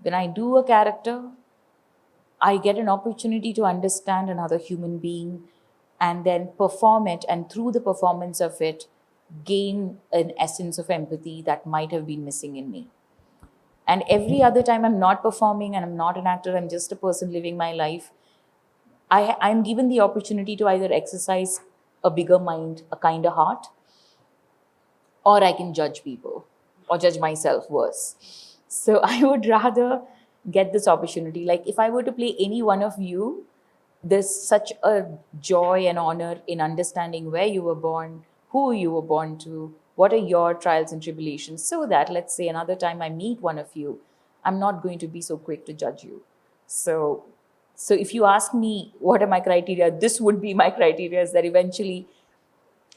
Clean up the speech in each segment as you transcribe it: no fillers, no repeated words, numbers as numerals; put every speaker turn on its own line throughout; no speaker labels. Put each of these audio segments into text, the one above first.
When I do a character, I get an opportunity to understand another human being and then perform it, and through the performance of it, gain an essence of empathy that might have been missing in me. And every other time I'm not performing and I'm not an actor, I'm just a person living my life, I'm given the opportunity to either exercise a bigger mind, a kinder heart, or I can judge people or judge myself worse. So I would rather get this opportunity. Like if I were to play any one of you, there's such a joy and honor in understanding where you were born, who you were born to, what are your trials and tribulations, so that, let's say, another time I meet one of you, I'm not going to be so quick to judge you. So if you ask me what are my criteria, this would be my criteria, is that eventually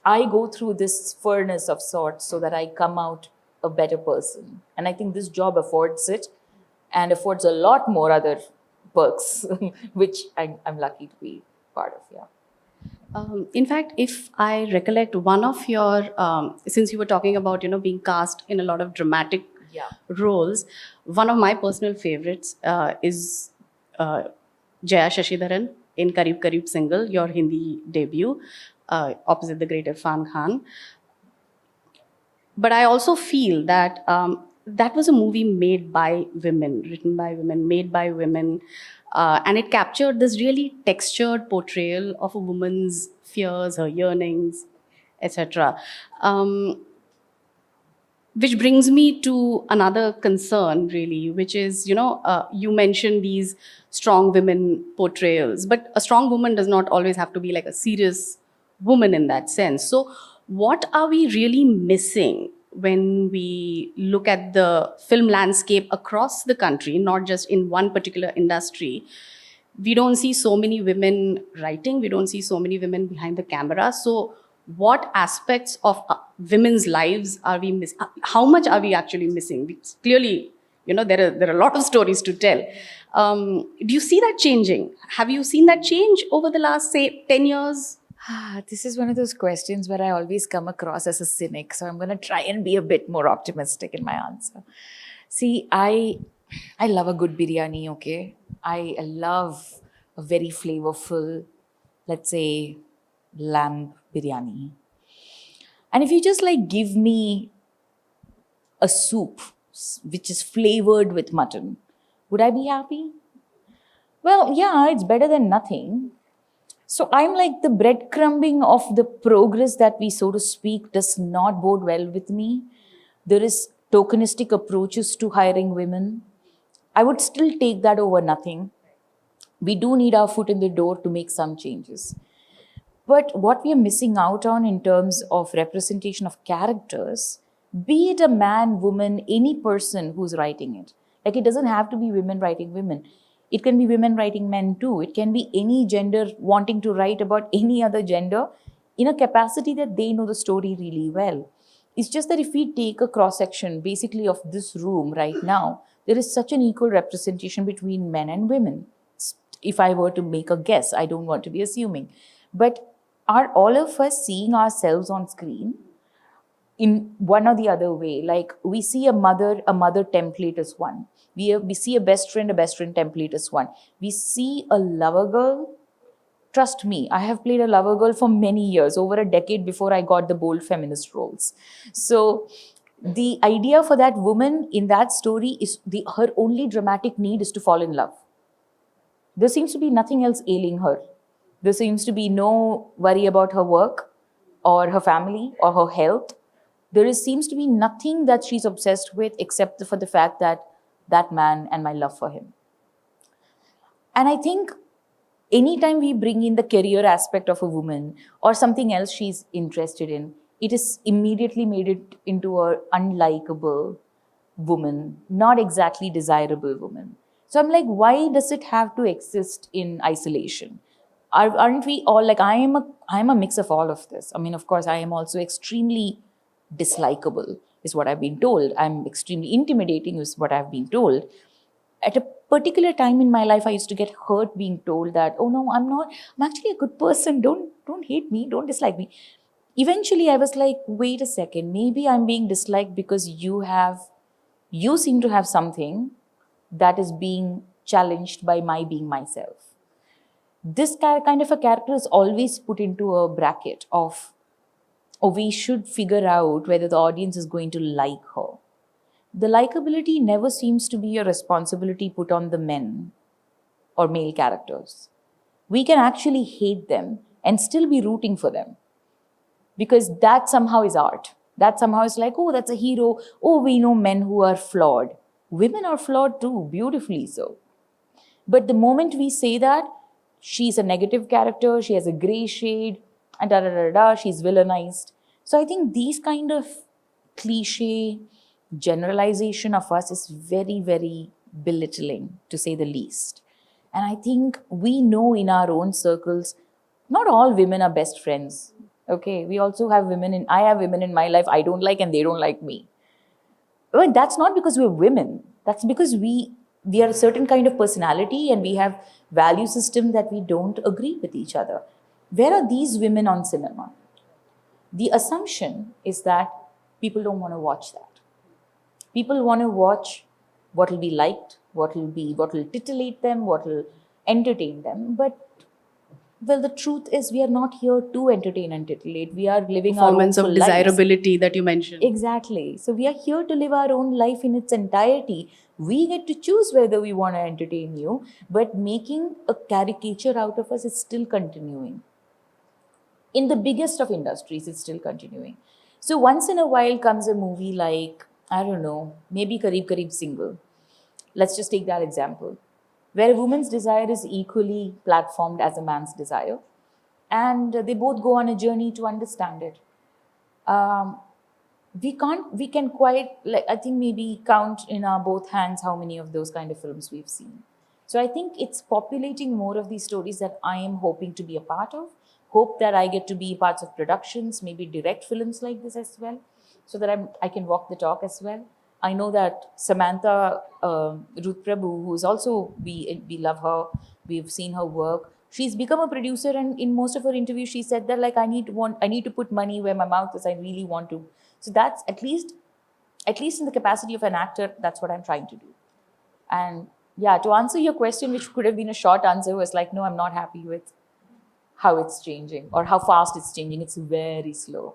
I go through this furnace of sorts so that I come out a better person. And I think this job affords it and affords a lot more other perks, which I'm lucky to be part of, yeah.
In fact, if I recollect one of your, since you were talking about, being cast in a lot of dramatic
Yeah.
roles, one of my personal favorites is Jaya Shashidharan in Kareeb Kareeb Single, your Hindi debut, opposite the great Irfan Khan. But I also feel that that was a movie made by women, written by women, made by women, and it captured this really textured portrayal of a woman's fears, her yearnings, etc. Which brings me to another concern, really, which is, you mentioned these strong women portrayals, but a strong woman does not always have to be like a serious woman in that sense. So, what are we really missing when we look at the film landscape across the country, not just in one particular industry? We don't see so many women writing, we don't see so many women behind the camera. So, what aspects of women's lives are we missing? How much are we actually missing? Clearly, there are a lot of stories to tell. Do you see that changing? Have you seen that change over the last, say, 10 years?
This is one of those questions where I always come across as a cynic. So I'm going to try and be a bit more optimistic in my answer. See, I love a good biryani, okay? I love a very flavorful, let's say, lamb biryani. And if you just like give me a soup which is flavored with mutton, would I be happy? Well, yeah, it's better than nothing. So I'm like, the breadcrumbing of the progress that we, so to speak, does not bode well with me. There is tokenistic approaches to hiring women. I would still take that over nothing. We do need our foot in the door to make some changes. But what we are missing out on in terms of representation of characters, be it a man, woman, any person who's writing it, like it doesn't have to be women writing women. It can be women writing men too. It can be any gender wanting to write about any other gender in a capacity that they know the story really well. It's just that if we take a cross section basically of this room right now, there is such an equal representation between men and women. If I were to make a guess, I don't want to be assuming. But are all of us seeing ourselves on screen in one or the other way? Like we see a mother template as one. We see a best friend template as one. We see a lover girl. Trust me, I have played a lover girl for many years, over a decade before I got the bold feminist roles. So the idea for that woman in that story is her only dramatic need is to fall in love. There seems to be nothing else ailing her. There seems to be no worry about her work or her family or her health. Seems to be nothing that she's obsessed with except for the fact that man and my love for him. And I think anytime we bring in the career aspect of a woman or something else she's interested in, it is immediately made it into an unlikable woman, not exactly desirable woman. So I'm like, why does it have to exist in isolation? Aren't we all like, I am a mix of all of this. I mean, of course, I am also extremely dislikable, is what I've been told. I'm extremely intimidating, is what I've been told. At a particular time in my life, I used to get hurt being told that, oh no, I'm not, I'm actually a good person. Don't hate me, don't dislike me. Eventually, I was like, wait a second, maybe I'm being disliked because you seem to have something that is being challenged by my being myself. This kind of a character is always put into a bracket of, or we should figure out whether the audience is going to like her. The likability never seems to be a responsibility put on the men or male characters. We can actually hate them and still be rooting for them, because that somehow is art. That somehow is like, oh, that's a hero. Oh, we know men who are flawed. Women are flawed too, beautifully so. But the moment we say that she's a negative character, she has a gray shade, and da da da da, she's villainized. So I think these kind of cliche generalization of us is very, very belittling, to say the least. And I think we know in our own circles, not all women are best friends. Okay, we also have I have women in my life I don't like and they don't like me. But that's not because we're women. That's because we are a certain kind of personality and we have value system that we don't agree with each other. Where are these women on cinema? The assumption is that people don't want to watch that. People want to watch what will be liked, what will titillate them, what will entertain them. But well, the truth is we are not here to entertain and titillate. We are living our own
Performance of
full lives.
desirability that you mentioned.
Exactly. So we are here to live our own life in its entirety. We get to choose whether we want to entertain you, but making a caricature out of us is still continuing. In the biggest of industries, it's still continuing. So once in a while comes a movie like, I don't know, maybe Kareeb Kareeb Single. Let's just take that example, where a woman's desire is equally platformed as a man's desire, and they both go on a journey to understand it. We can quite, like, I think maybe count in our both hands how many of those kind of films we've seen. So I think it's populating more of these stories that I am hoping to be a part of. Hope that I get to be parts of productions, maybe direct films like this as well, so that I can walk the talk as well. I know that Samantha Ruth Prabhu, who is also, we love her, we've seen her work. She's become a producer, and in most of her interviews, she said that, like, I need to put money where my mouth is. I really want to. So that's at least in the capacity of an actor, that's what I'm trying to do. And yeah, to answer your question, which could have been a short answer, was like, no, I'm not happy with how it's changing or how fast it's changing. It's very slow.